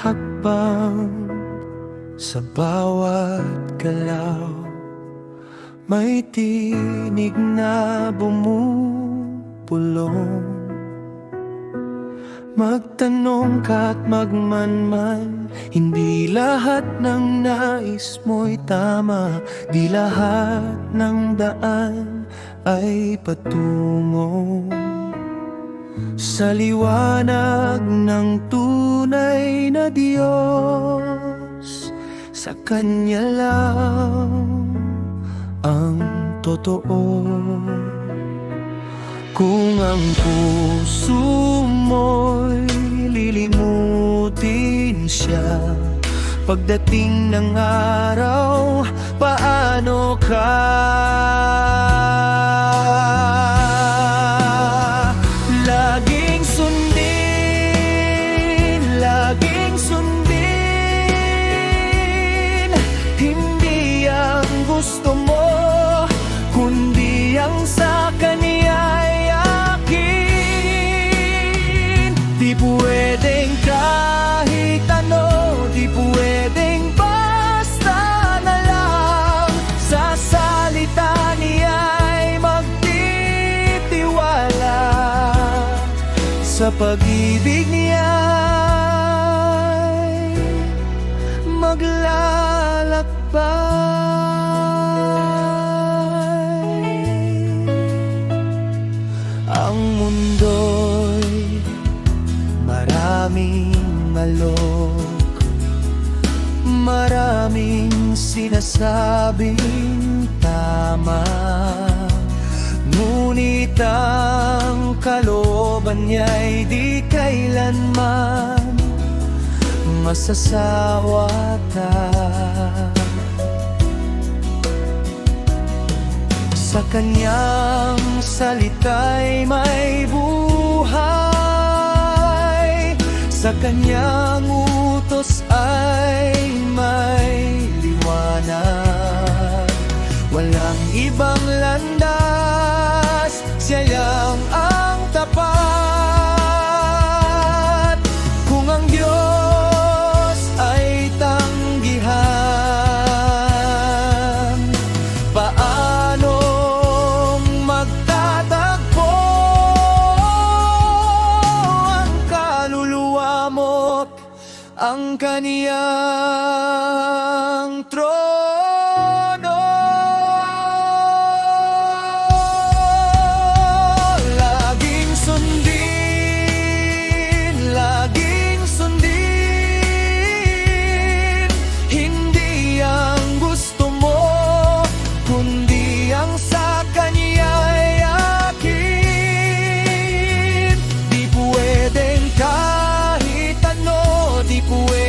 hakbang, sa bawat galaw, may tinig na bumubulong. Magtanong ka't magmanman, hindi lahat ng nais mo'y tama, di lahat ng daan ay patungo sa liwanag ng tunay na Diyos. Sa Kanya lang ang totoo. Kung ang puso mo'y lilimutin siya, pagdating ng araw, paano ka? Laging sundin, laging sundin, hindi ang gusto mo, kundi ang sa Kanya. Di pwedeng kahit ano, di pwedeng basta na lang. Sa salita niya'y magtitiwala, sa pag-ibig niya'y maglalakbay. Ang mundo'y maraming alok, maraming sinasabing tama, ngunit ang kalooban niya'y di kailanman masasawa ta. Sa Kanyang salita'y may buhay, sa Kanyang utos ay may liwanag. Walang ibang landas, Siya lang ang tapat. Kung ang Diyos ay tanggihan, paanong magtatagpo ang kaluluwa mo't ang Kaniyang trono? Laging sundin, laging sundin, hindi ang gusto mo, kundi ang sa Kaniya'y akin. Di pwedeng kahit ano, di pwedeng